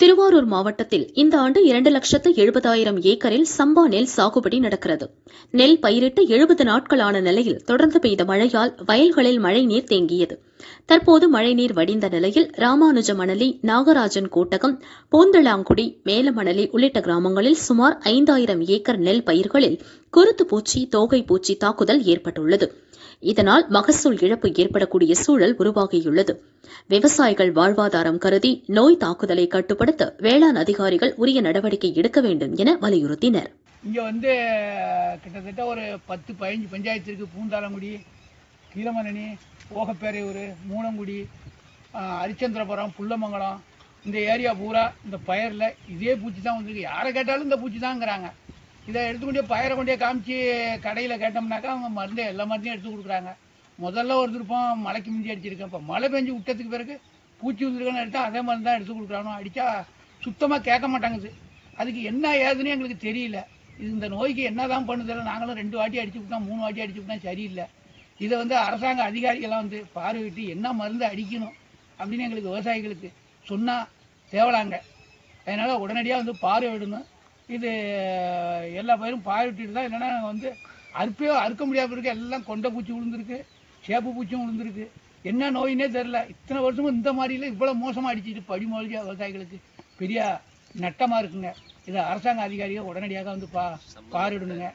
திருவாரூர் மாவட்டத்தில் இந்த ஆண்டு 2,70,000 ஏக்கரில் சம்பா நெல் சாகுபடி நடக்கிறது. நெல் பயிரிட்டு 70 நாட்களான நிலையில் தொடர்ந்து பெய்த மழையால் வயல்களில் மழைநீர் தேங்கியது. தற்போது மழைநீர் வடிந்த நிலையில் ராமானுஜமணலி, நாகராஜன் கோட்டகம், பூந்தளாங்குடி, மேலமணலி உள்ளிட்ட கிராமங்களில் சுமார் 5,000 ஏக்கர் நெல் பயிர்களில் குருத்து பூச்சி, தோகை பூச்சி தாக்குதல் ஏற்பட்டுள்ளது. இதனால் மகசூல் இழப்பு ஏற்படக்கூடிய சூழல் உருவாகியுள்ளது. விவசாயிகள் வாழ்வாதாரம் கருதி நோய் தாக்குதலை கட்டுப்படுத்த வேளாண் அதிகாரிகள் உரிய நடவடிக்கை எடுக்க வேண்டும் என வலியுறுத்தினர். இங்க கிட்டத்தட்ட ஒரு 10-15 பஞ்சாயத்து இருக்கு. பூந்தாளங்குடி, கீழமணி, ஓகப்பேரையூர், மூலங்குடி, அரிச்சந்திரபுரம், புள்ளமங்கலம், இந்த ஏரியா பூரா இந்த பயிரில் இதே பூச்சி தான் வந்துருக்கு. யாரை கேட்டாலும் இந்த பூச்சி தாங்கிறாங்க. இதை எடுத்துக்கொண்டே பயிரை கொண்டே காமிச்சு கடையில் கேட்டோம்னாக்கா அவங்க எல்லா மருந்தையும் எடுத்து கொடுக்குறாங்க. முதல்ல ஒரு திருப்பம் மழைக்கு மிஞ்சி அடிச்சிருக்கேன். இப்போ மழை பெஞ்சு விட்டதுக்கு பிறகு பூச்சி வந்துருக்குன்னு எடுத்தால் அதே மருந்து தான் எடுத்து கொடுக்குறானோ. அடித்தா சுத்தமாக கேட்க மாட்டாங்குது. அதுக்கு என்ன ஏதுன்னு எங்களுக்கு தெரியல. இந்த நோய்க்கு என்ன தான் பண்ணுதில்லை. நாங்களும் 2 வாட்டி அடிச்சு விட்டோம், 3 வாட்டி அடிச்சு விட்டோம், சரியில்லை. இதை அரசாங்க அதிகாரிகள்லாம் பார்வையிட்டு என்ன மருந்து அடிக்கணும் அப்படின்னு எங்களுக்கு விவசாயிகளுக்கு சொன்னால் தேவலாங்க. அதனால் உடனடியாக பார்வையிடணும். இது எல்லா பயிரும் பார்வையிட்டு தான். இல்லைன்னா அறுக்க முடியாத இருக்கு. எல்லாம் கொண்டை பூச்சி விழுந்துருக்கு, சேப்பு பூச்சியும் விழுந்துருக்கு. என்ன நோயினே தெரில. இத்தனை வருஷமும் இந்த மாதிரிலாம் இவ்வளோ மோசமாக அடிச்சுட்டு படிமொழியாக விவசாயிகளுக்கு பெரிய நட்டமாக இருக்குங்க. இதை அரசாங்க அதிகாரிகள் உடனடியாக பார்வையிடணுங்க.